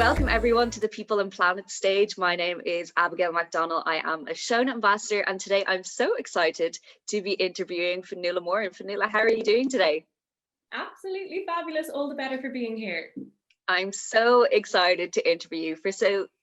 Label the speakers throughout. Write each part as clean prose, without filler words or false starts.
Speaker 1: Welcome everyone to the People and Planet stage. My name is Abigail McDonald. I am a Shona ambassador, and today I'm so excited to be interviewing Fionnuala Moran. Fionnuala, how are you doing today?
Speaker 2: Absolutely fabulous. All the better for being here.
Speaker 1: I'm so excited to interview you. For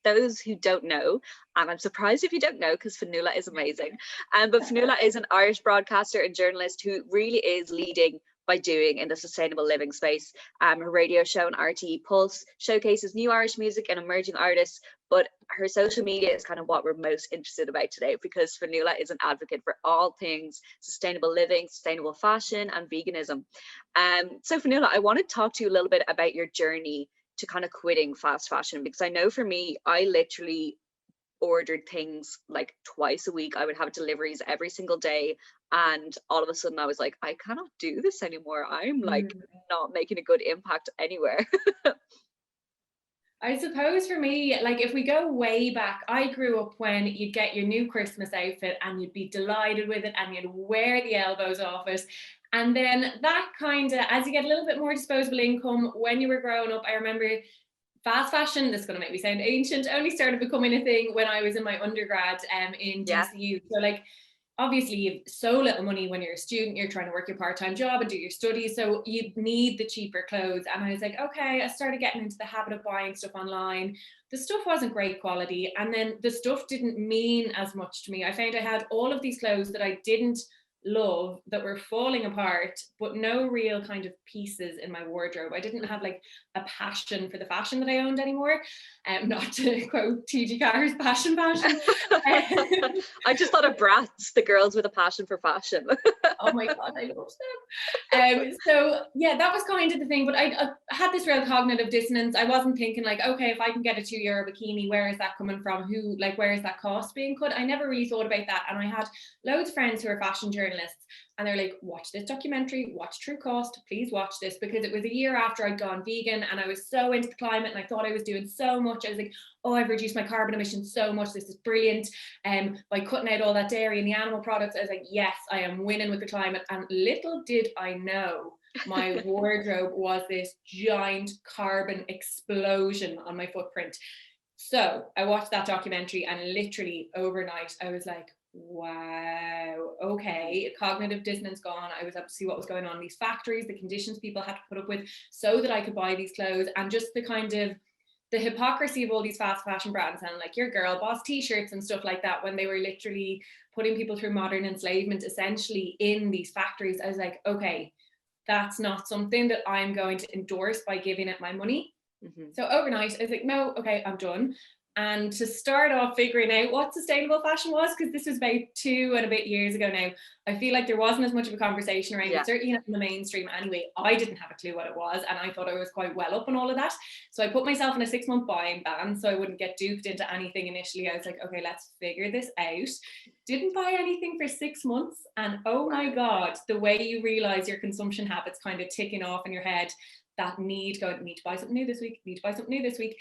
Speaker 1: those who don't know, and I'm surprised if you don't know because Fionnuala is amazing, but Fionnuala is an Irish broadcaster and journalist who really is leading by doing in the sustainable living space. Her radio show on RTE Pulse showcases new Irish music and emerging artists, but her social media is kind of what we're most interested about today, because Fionnuala is an advocate for all things sustainable living, sustainable fashion and veganism. So Fionnuala, I want to talk to you a little bit about your journey to kind of quitting fast fashion, because I know for me, I literally ordered things like twice a week. I would have deliveries every single day, and all of a sudden I was like, I cannot do this anymore. I'm like not making a good impact anywhere.
Speaker 2: I suppose for me, like if we go way back, I grew up when you'd get your new Christmas outfit and you'd be delighted with it and you'd wear the elbows off it. And then that kind of, as you get a little bit more disposable income, when you were growing up, I remember fast fashion, this is going to make me sound ancient, only started becoming a thing when I was in my undergrad in DCU. So like, obviously you have so little money when you're a student, you're trying to work your part-time job and do your studies, so you need the cheaper clothes. And I was like, okay, I started getting into the habit of buying stuff online. The stuff wasn't great quality, and then the stuff didn't mean as much to me. I found I had all of these clothes that I didn't love that were falling apart, but no real kind of pieces in my wardrobe. I didn't have like a passion for the fashion that I owned anymore. Not to quote TG Carr's passion.
Speaker 1: I just thought of Bratz, the girls with a passion for fashion.
Speaker 2: Oh my God, I love them. So yeah, that was kind of the thing, but I had this real cognitive dissonance. I wasn't thinking like, okay, if I can get a €2 bikini, where is that coming from? Where is that cost being cut? I never really thought about that. And I had loads of friends who are fashion journalists, and they're like, watch this documentary, watch True Cost, please watch this, because it was a year after I'd gone vegan and I was so into the climate and I thought I was doing so much. I was like, oh, I've reduced my carbon emissions so much, this is brilliant. By cutting out all that dairy and the animal products, I was like, yes, I am winning with the climate. And little did I know, my wardrobe was this giant carbon explosion on my footprint. So I watched that documentary, and literally overnight I was like, wow, okay, cognitive dissonance gone. I was up to see what was going on in these factories, the conditions people had to put up with so that I could buy these clothes, and just the kind of the hypocrisy of all these fast fashion brands and like your girl boss t-shirts and stuff like that, when they were literally putting people through modern enslavement essentially in these factories. I was like, okay, that's not something that I'm going to endorse by giving it my money. So overnight I was like, no, okay, I'm done. And to start off figuring out what sustainable fashion was, because this was about 2 and a bit years ago now, I feel like there wasn't as much of a conversation around it, certainly not in the mainstream anyway. I didn't have a clue what it was, and I thought I was quite well up on all of that. So I put myself in a 6-month buying ban so I wouldn't get duped into anything initially. I was like, okay, let's figure this out. Didn't buy anything for 6 months, and oh my God, the way you realize your consumption habits kind of ticking off in your head, that need to buy something new this week, need to buy something new this week.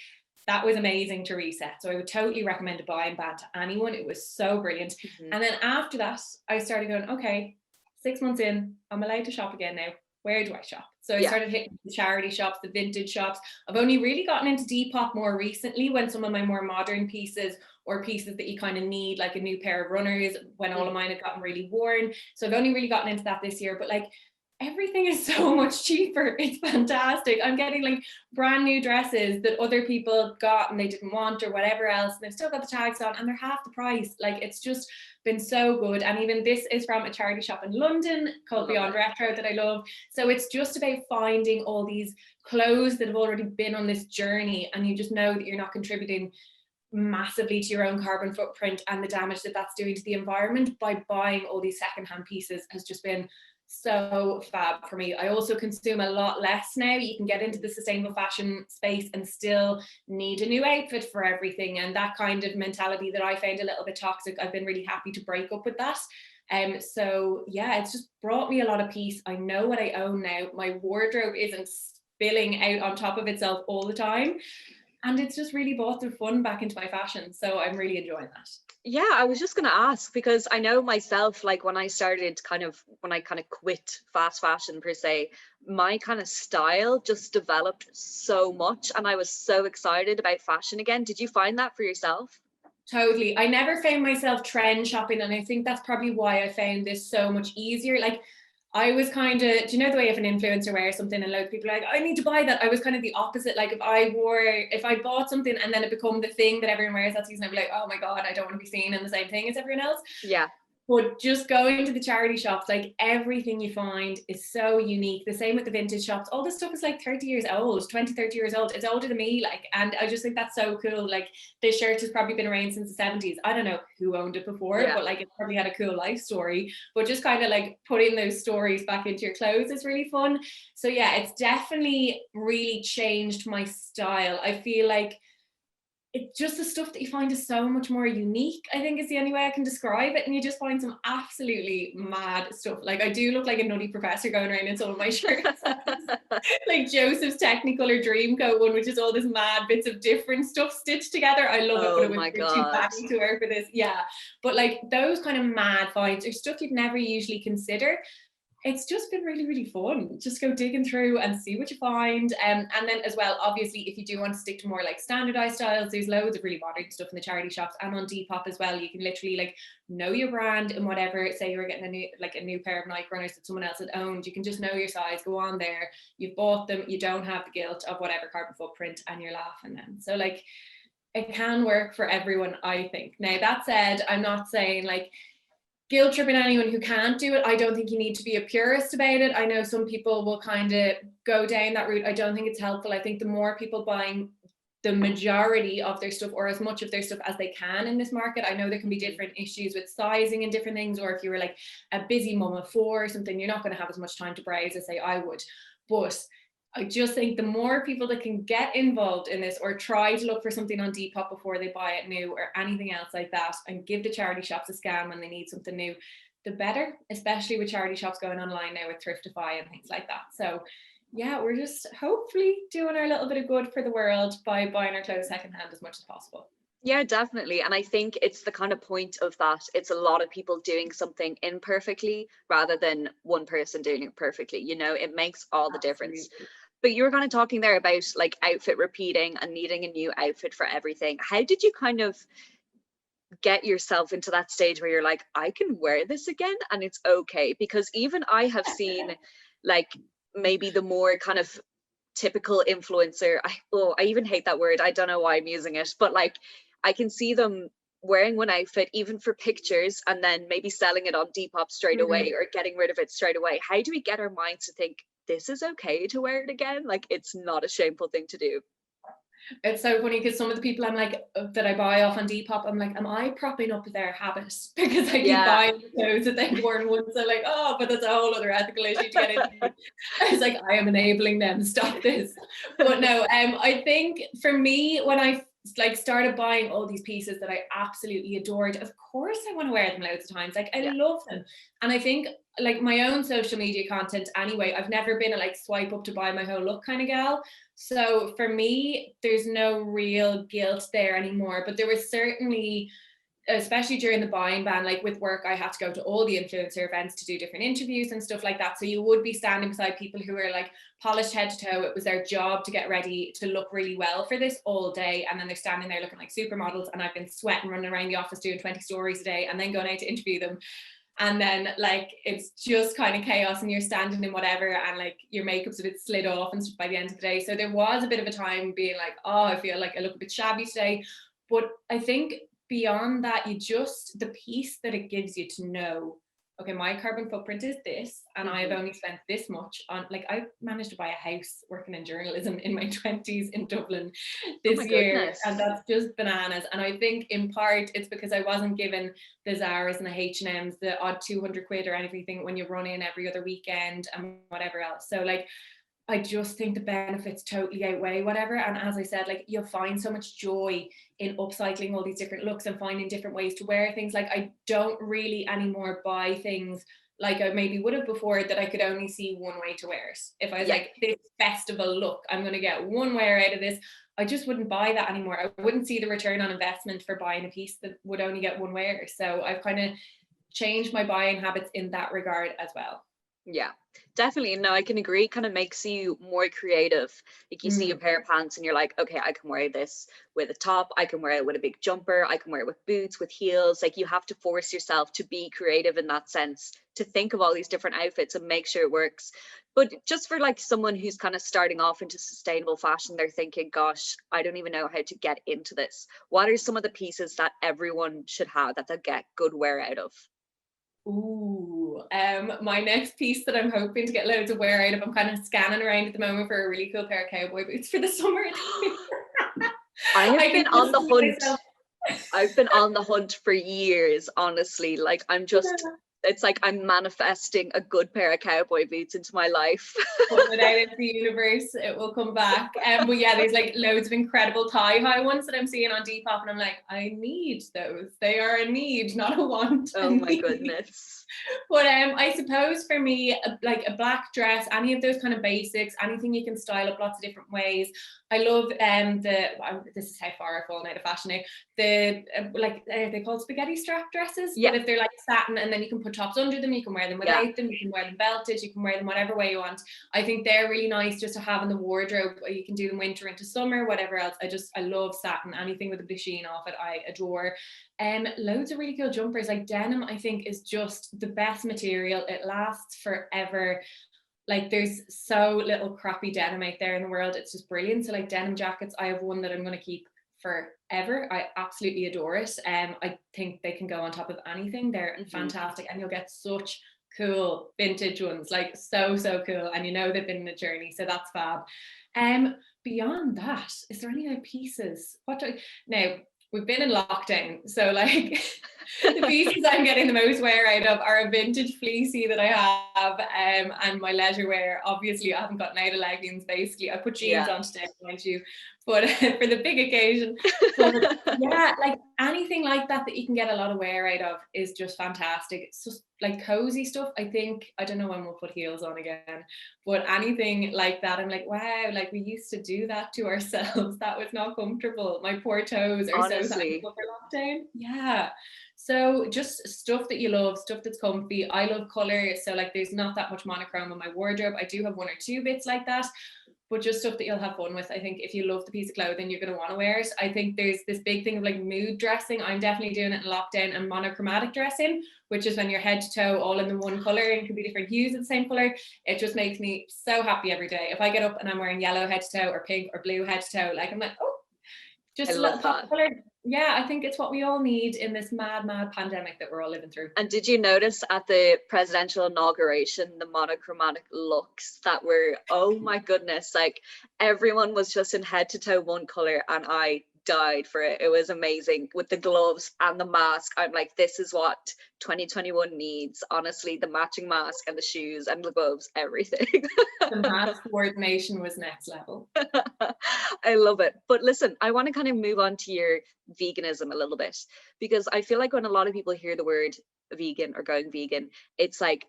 Speaker 2: That was amazing to reset. So I would totally recommend a buying ban to anyone. It was so brilliant. And then after that, I started going, okay, 6 months in, I'm allowed to shop again now. Where do I shop? So I started hitting the charity shops, the vintage shops. I've only really gotten into Depop more recently, when some of my more modern pieces, or pieces that you kind of need, like a new pair of runners, when all of mine had gotten really worn. So I've only really gotten into that this year. But like, everything is so much cheaper. It's fantastic. I'm getting like brand new dresses that other people got and they didn't want, or whatever else, and they've still got the tags on and they're half the price. Like, it's just been so good. And even this is from a charity shop in London called Beyond Retro that I love. So it's just about finding all these clothes that have already been on this journey, and you just know that you're not contributing massively to your own carbon footprint and the damage that that's doing to the environment by buying all these secondhand pieces, has just been so fab for me. I also consume a lot less now. You can get into the sustainable fashion space and still need a new outfit for everything, and that kind of mentality that I found a little bit toxic, I've been really happy to break up with that. So yeah, it's just brought me a lot of peace. I know what I own now. My wardrobe isn't spilling out on top of itself all the time, and it's just really brought the fun back into my fashion. So I'm really enjoying that.
Speaker 1: Yeah, I was just going to ask, because I know myself, like when I quit fast fashion per se, my kind of style just developed so much and I was so excited about fashion again. Did you find that for yourself?
Speaker 2: Totally. I never found myself trend shopping, and I think that's probably why I found this so much easier. Like, I was kind of, do you know the way if an influencer wears something and loads of people are like, I need to buy that? I was kind of the opposite. Like, if I bought something and then it become the thing that everyone wears that season, I'd be like, oh my God, I don't want to be seen in the same thing as everyone else.
Speaker 1: Yeah.
Speaker 2: But just going to the charity shops, like everything you find is so unique. The same with the vintage shops. All this stuff is like 30 years old, 20, 30 years old. It's older than me. Like, and I just think that's so cool. Like, this shirt has probably been around since the 70s. I don't know who owned it before, but like, it probably had a cool life story. But just kind of like putting those stories back into your clothes is really fun. So yeah, it's definitely really changed my style. I feel like it's just the stuff that you find is so much more unique, I think is the only way I can describe it. And you just find some absolutely mad stuff. Like, I do look like a nutty professor going around in some of my shirts. Like Joseph's Technicolor Dreamcoat one, which is all this mad bits of different stuff stitched together. I love it, but it was too baggy to wear for this. Yeah. But like those kind of mad finds are stuff you'd never usually consider. It's just been really, really fun. Just go digging through and see what you find. And then as well, obviously, if you do want to stick to more like standardized styles, there's loads of really modern stuff in the charity shops and on Depop as well. You can literally like know your brand and whatever. Say you're getting a new pair of Nike runners that someone else had owned. You can just know your size, go on there. You've bought them. You don't have the guilt of whatever carbon footprint and you're laughing then. So like, it can work for everyone, I think. Now, that said, I'm not saying like, guilt tripping anyone who can't do it. I don't think you need to be a purist about it. I know some people will kind of go down that route. I don't think it's helpful. I think the more people buying the majority of their stuff or as much of their stuff as they can in this market. I know there can be different issues with sizing and different things, or if you were like a busy mum of four or something, you're not going to have as much time to browse as say I would. But I just think the more people that can get involved in this or try to look for something on Depop before they buy it new or anything else like that, and give the charity shops a scan when they need something new, the better, especially with charity shops going online now with Thriftify and things like that. So yeah, we're just hopefully doing our little bit of good for the world by buying our clothes secondhand as much as possible.
Speaker 1: Yeah, definitely. And I think it's the kind of point of that. It's a lot of people doing something imperfectly rather than one person doing it perfectly. You know, it makes all the difference. But you were kind of talking there about like outfit repeating and needing a new outfit for everything. How did you kind of get yourself into that stage where you're like, I can wear this again and it's okay? Because even I have seen like maybe the more kind of typical influencer, I even hate that word. I don't know why I'm using it, but like I can see them wearing one outfit even for pictures and then maybe selling it on Depop straight away or getting rid of it straight away. How do we get our minds to think this is okay to wear it again? Like, it's not a shameful thing to do.
Speaker 2: It's so funny because some of the people I'm like that I buy off on Depop, I'm like, am I propping up their habits because I keep buying clothes that they've worn once? So like, oh, but that's a whole other ethical issue to get into. I was like, I am enabling them to stop this. But no, I think for me, when I like started buying all these pieces that I absolutely adored, of course I want to wear them loads of times. Like, I love them. And I think like my own social media content anyway, I've never been a like swipe up to buy my whole look kind of gal. So for me, there's no real guilt there anymore. But there was certainly, especially during the buying ban, like with work, I had to go to all the influencer events to do different interviews and stuff like that. So you would be standing beside people who are like polished head to toe. It was their job to get ready to look really well for this all day. And then they're standing there looking like supermodels. And I've been sweating, running around the office doing 20 stories a day and then going out to interview them. And then like it's just kind of chaos and you're standing in whatever and like your makeup's a bit slid off and stuff by the end of the day. So there was a bit of a time being like, oh, I feel like I look a bit shabby today. But I think beyond that, you just, the piece that it gives you to know, okay, my carbon footprint is this, and I have only spent this much on, like, I managed to buy a house working in journalism in my 20s in Dublin this year, and that's just bananas. And I think in part it's because I wasn't given the Zara's and the H&M's, the odd 200 quid or anything when you run in every other weekend and whatever else. So like, I just think the benefits totally outweigh whatever. And as I said, like you'll find so much joy in upcycling all these different looks and finding different ways to wear things. Like I don't really anymore buy things like I maybe would have before, that I could only see one way to wear it. If I was like, this festival look, I'm going to get one wear out of this, I just wouldn't buy that anymore. I wouldn't see the return on investment for buying a piece that would only get one wear. So I've kind of changed my buying habits in that regard as well.
Speaker 1: Yeah, definitely. No, I can agree. It kind of makes you more creative. Like you see a pair of pants and you're like, okay, I can wear this with a top, I can wear it with a big jumper, I can wear it with boots, with heels. Like you have to force yourself to be creative in that sense, to think of all these different outfits and make sure it works. But just for like someone who's kind of starting off into sustainable fashion, they're thinking, gosh, I don't even know how to get into this. What are some of the pieces that everyone should have that they'll get good wear out of?
Speaker 2: Ooh, my next piece that I'm hoping to get loads of wear out of, I'm kind of scanning around at the moment for a really cool pair of cowboy boots for the summer.
Speaker 1: I have been on the hunt. I've been on the hunt for years, honestly. Like I'm just, it's like I'm manifesting a good pair of cowboy boots into my life.
Speaker 2: Putting it out into the universe, it will come back. But yeah, there's like loads of incredible thigh-high ones that I'm seeing on Depop, and I'm like, I need those. They are a need, not a want.
Speaker 1: Oh my goodness.
Speaker 2: But I suppose for me, like a black dress, any of those kind of basics, anything you can style up lots of different ways. I love this is how far I've fallen out of fashion now. They called spaghetti strap dresses.
Speaker 1: Yeah.
Speaker 2: But if they're like satin and then you can put tops under them, you can wear them without them, you can wear them belted, you can wear them whatever way you want. I think they're really nice just to have in the wardrobe. You can do them winter into summer, whatever else. I love satin. Anything with a bit of sheen off it, I adore. Loads of really cool jumpers. Like denim, I think, is just the best material. It lasts forever. Like there's so little crappy denim out there in the world. It's just brilliant. So like denim jackets, I have one that I'm going to keep forever. I absolutely adore it. I think they can go on top of anything. They're fantastic, and you'll get such cool vintage ones, like so cool, and you know they've been in a journey, so that's fab. Beyond that, is there any other pieces? Now we've been in lockdown, so like the pieces I'm getting the most wear out of are a vintage fleecy that I have, and my leisure wear. Obviously I haven't gotten out of leggings. Basically I put jeans on today, mind you, but for the big occasion. But yeah, like anything like that you can get a lot of wear out of is just fantastic. It's just like cozy stuff. I don't know when we'll put heels on again, but anything like that, I'm like, wow, like we used to do that to ourselves. That was not comfortable. My poor toes are so thankful for lockdown. Yeah. So just stuff that you love, stuff that's comfy. I love color, so like there's not that much monochrome in my wardrobe. I do have one or two bits like that, but just stuff that you'll have fun with. I think if you love the piece of clothing, you're going to want to wear it. I think there's this big thing of like mood dressing. I'm definitely doing it in lockdown, and monochromatic dressing, which is when you're head to toe all in the one color and it can be different hues of the same color. It just makes me so happy every day. If I get up and I'm wearing yellow head to toe or pink or blue head to toe, like I'm like, oh, just a little pop of color. Yeah, I think it's what we all need in this mad pandemic that we're all living through.
Speaker 1: And did you notice at the presidential inauguration, the monochromatic looks that were, oh my goodness, like everyone was just in head to toe one color, and I died for it. It was amazing with the gloves and the mask. I'm like, this is what 2021 needs. Honestly, the matching mask and the shoes and the gloves, everything.
Speaker 2: The mask coordination was next level.
Speaker 1: I love it. But listen, I want to kind of move on to your veganism a little bit, because I feel like when a lot of people hear the word vegan or going vegan, it's like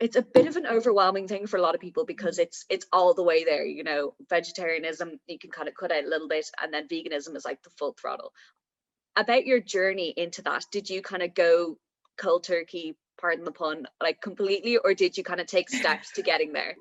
Speaker 1: it's a bit of an overwhelming thing for a lot of people, because it's all the way there, you know. Vegetarianism, you can kind of cut out a little bit, and then veganism is like the full throttle. About your journey into that, did you kind of go cold turkey, pardon the pun, like completely, or did you kind of take steps to getting there?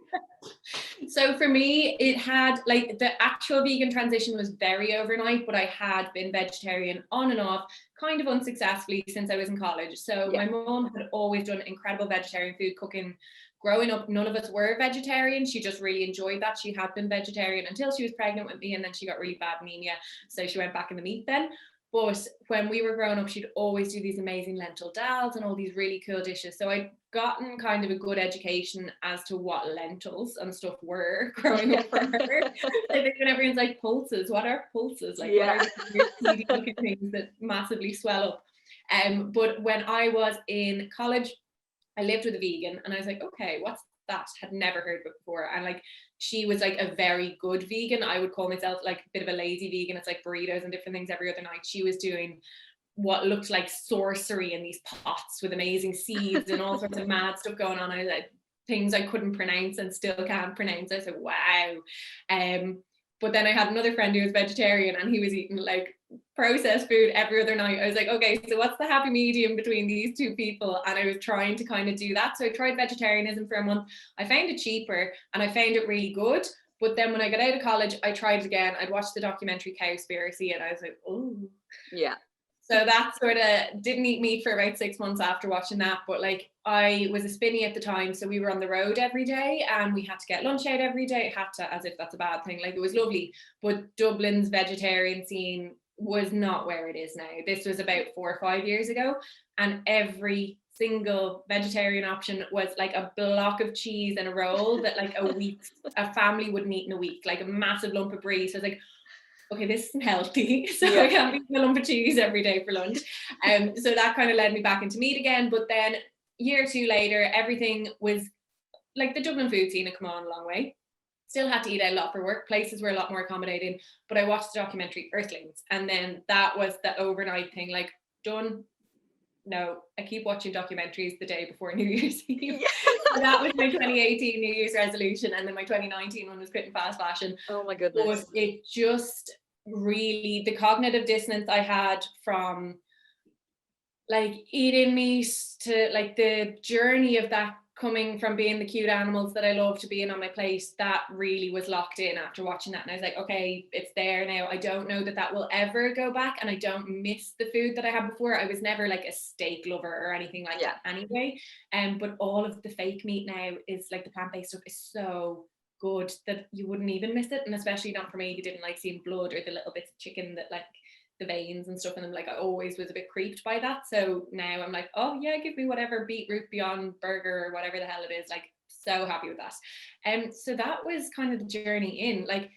Speaker 2: So for me, it had like the actual vegan transition was very overnight, but I had been vegetarian on and off kind of unsuccessfully since I was in college. So my mom had always done incredible vegetarian food cooking. Growing up, none of us were vegetarian. She just really enjoyed that. She had been vegetarian until she was pregnant with me, and then she got really bad anemia, so she went back in the meat then. But when we were growing up, she'd always do these amazing lentil dals and all these really cool dishes. So I'd gotten kind of a good education as to what lentils and stuff were growing up for her. I think when everyone's like, pulses, what are pulses? Like, what are these seedy looking things that massively swell up? But when I was in college, I lived with a vegan, and I was like, okay, what's that? Had never heard of it before. And like, she was like a very good vegan. I would call myself like a bit of a lazy vegan. It's like burritos and different things every other night. She was doing what looked like sorcery in these pots with amazing seeds and all sorts of mad stuff going on. I was like, things I couldn't pronounce and still can't pronounce. I said, wow. But then I had another friend who was vegetarian and he was eating like processed food every other night. I was like, okay, so what's the happy medium between these two people? And I was trying to kind of do that. So I tried vegetarianism for a month. I found it cheaper and I found it really good. But then when I got out of college, I tried it again. I'd watched the documentary Cowspiracy and I was like, oh.
Speaker 1: Yeah.
Speaker 2: So that sort of didn't eat meat for about 6 months after watching that. But like I was a spinny at the time. So we were on the road every day and we had to get lunch out every day. It had to, as if that's a bad thing. Like it was lovely. But Dublin's vegetarian scene was not where it is now. This was about 4 or 5 years ago. And every single vegetarian option was like a block of cheese and a roll that like a family wouldn't eat in a week, like a massive lump of brie. So I was like, okay, this isn't healthy. So I can't be eating a lump of cheese every day for lunch. So that kind of led me back into meat again. But then a year or two later, everything was like the Dublin food scene had come on a long way. Still had to eat out a lot for work. Places were a lot more accommodating. But I watched the documentary Earthlings. And then that was the overnight thing, like done. No, I keep watching documentaries the day before New Year's Eve. So that was my 2018 New Year's resolution. And then my 2019 one was quitting fast fashion.
Speaker 1: Oh my goodness.
Speaker 2: But it just really, the cognitive dissonance I had from like eating meat to like the journey of that coming from being the cute animals that I love to being on my plate, that really was locked in after watching that. And I was like, okay, it's there now. I don't know that will ever go back, and I don't miss the food that I had before. I was never like a steak lover or anything like that anyway. But all of the fake meat now is like the plant-based stuff is so good that you wouldn't even miss it. And especially not for me who didn't like seeing blood or the little bits of chicken that like the veins and stuff, and I'm like, I always was a bit creeped by that. So now I'm like, oh yeah, give me whatever beetroot beyond burger or whatever the hell it is. Like, so happy with that. So that was kind of the journey in. Like,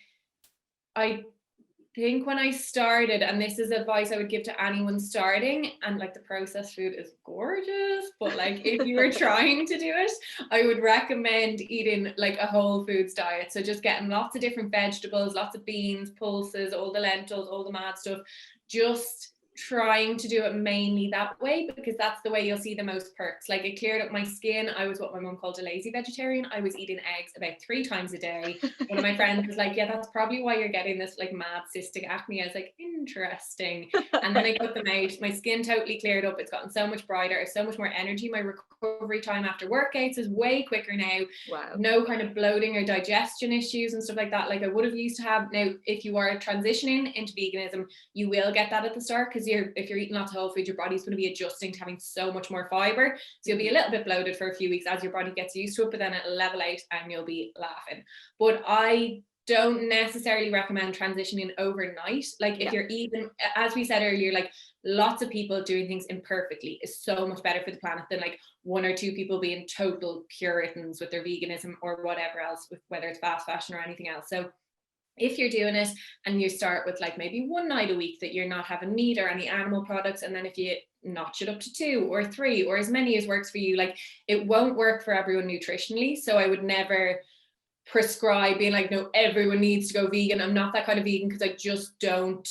Speaker 2: I think when I started, and this is advice I would give to anyone starting, and like the processed food is gorgeous, but like if you were trying to do it, I would recommend eating like a whole foods diet. So just getting lots of different vegetables, lots of beans, pulses, all the lentils, all the mad stuff, just trying to do it mainly that way, because that's the way you'll see the most perks. Like, it cleared up my skin. I was what my mom called a lazy vegetarian. I was eating eggs about 3 times a day. One of my friends was like, yeah, that's probably why you're getting this like mad cystic acne. I was like, interesting. And then I put them out. My skin totally cleared up. It's gotten so much brighter. I have so much more energy. My recovery time after workouts is way quicker now.
Speaker 1: Wow.
Speaker 2: No kind of bloating or digestion issues and stuff like that, like I would have used to have. Now, if you are transitioning into veganism, you will get that at the start, because if you're eating lots of whole food, your body's going to be adjusting to having so much more fiber. So you'll be a little bit bloated for a few weeks as your body gets used to it, but then it'll level out and you'll be laughing. But I don't necessarily recommend transitioning overnight. Like, if you're eating, as we said earlier, like lots of people doing things imperfectly is so much better for the planet than like 1 or 2 people being total Puritans with their veganism or whatever else, with whether it's fast fashion or anything else. So if you're doing it and you start with like maybe 1 night a week that you're not having meat or any animal products, and then if you notch it up to 2 or 3 or as many as works for you, like it won't work for everyone nutritionally. So I would never prescribe being like, no, everyone needs to go vegan. I'm not that kind of vegan, because I just don't,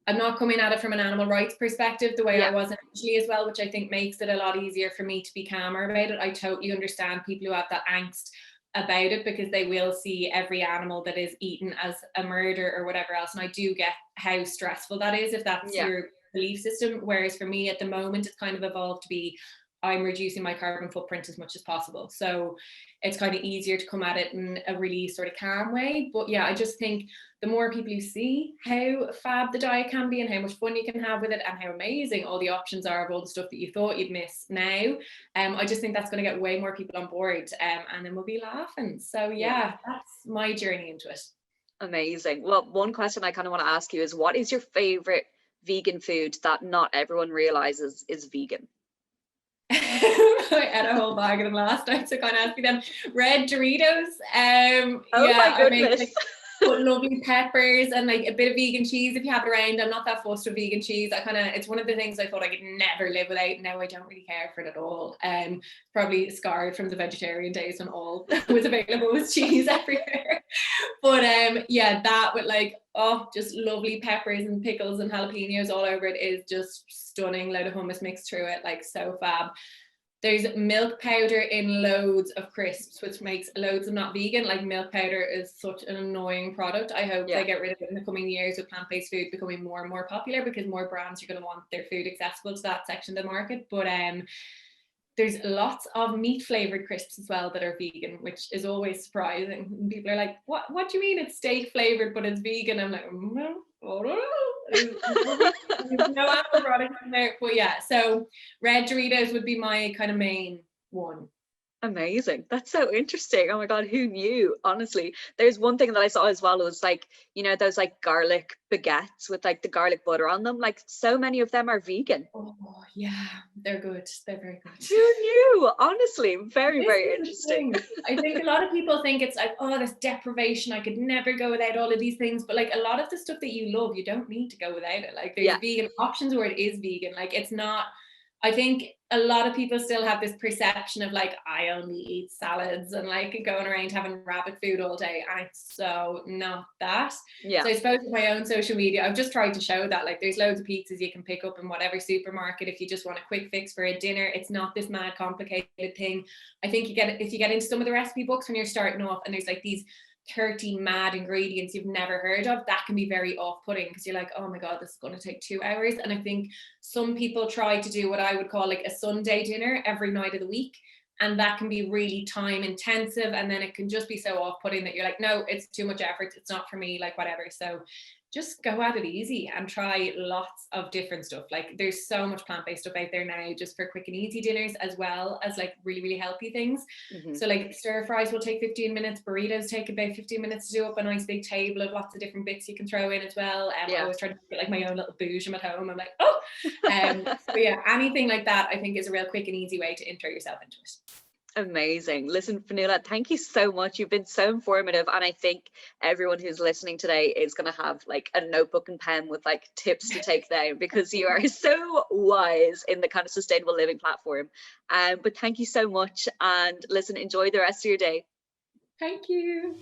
Speaker 2: I'm not coming at it from an animal rights perspective the way I was initially as well, which I think makes it a lot easier for me to be calmer about it. I totally understand people who have that angst about it, because they will see every animal that is eaten as a murder or whatever else. And I do get how stressful that is if that's your belief system. Whereas for me at the moment, it's kind of evolved to be, I'm reducing my carbon footprint as much as possible. So it's kind of easier to come at it in a really sort of calm way. But yeah, I just think the more people you see how fab the diet can be and how much fun you can have with it and how amazing all the options are of all the stuff that you thought you'd miss now, I just think that's going to get way more people on board, and then we'll be laughing. So yeah, that's my journey into it.
Speaker 1: Amazing. Well, one question I kind of want to ask you is, what is your favorite vegan food that not everyone realizes is vegan?
Speaker 2: I ate a whole bag of them last night, so can't ask me them. Red Doritos.
Speaker 1: Oh my goodness.
Speaker 2: but lovely peppers and like a bit of vegan cheese if you have it around. I'm not that fussed with vegan cheese. It's one of the things I thought I could never live without. Now I don't really care for it at all. Probably scarred from the vegetarian days when all was available was cheese everywhere. But yeah, that with like, oh, just lovely peppers and pickles and jalapenos all over it is just stunning. Load of hummus mixed through it, like so fab. There's milk powder in loads of crisps, which makes loads of not vegan. Like milk powder is such an annoying product. I hope they get rid of it in the coming years with plant-based food becoming more and more popular, because more brands are going to want their food accessible to that section of the market. But there's lots of meat flavored crisps as well that are vegan, which is always surprising. People are like, what do you mean it's steak flavored but it's vegan? I'm like, no, there's no animal product in there. But yeah, so red Doritos would be my kind of main one.
Speaker 1: Amazing. That's so interesting. Oh my God, who knew? Honestly, there's one thing that I saw as well was like, you know, those like garlic baguettes with like the garlic butter on them. Like so many of them are vegan.
Speaker 2: Oh yeah, they're good. They're very good.
Speaker 1: Who knew? Honestly, very, very interesting.
Speaker 2: I think a lot of people think it's like, oh, this deprivation. I could never go without all of these things. But like a lot of the stuff that you love, you don't need to go without it. Like there's vegan options where it is vegan. Like it's not. I think a lot of people still have this perception of like, I only eat salads and like going around having rabbit food all day. And it's so not that.
Speaker 1: Yeah.
Speaker 2: So I suppose with my own social media, I've just tried to show that like there's loads of pizzas you can pick up in whatever supermarket if you just want a quick fix for a dinner. It's not this mad complicated thing. I think if you get into some of the recipe books when you're starting off and there's like these 30 mad ingredients you've never heard of, that can be very off-putting because you're like, oh my God, this is going to take 2 hours. And I think some people try to do what I would call like a Sunday dinner every night of the week, and that can be really time intensive, and then it can just be so off-putting that you're like, no, it's too much effort, it's not for me, like whatever. So just go at it easy and try lots of different stuff. Like there's so much plant-based stuff out there now just for quick and easy dinners, as well as like really, really healthy things. So like stir fries will take 15 minutes. Burritos take about 15 minutes to do up a nice big table of lots of different bits you can throw in as well. I always try to get like my own little boujum at home. I'm like, oh, so yeah, anything like that I think is a real quick and easy way to intro yourself into it.
Speaker 1: Amazing. Listen, Fionnuala, thank you so much. You've been so informative, and I think everyone who's listening today is going to have like a notebook and pen with like tips to take down, because you are so wise in the kind of sustainable living platform. But thank you so much, and listen, enjoy the rest of your day.
Speaker 2: Thank you.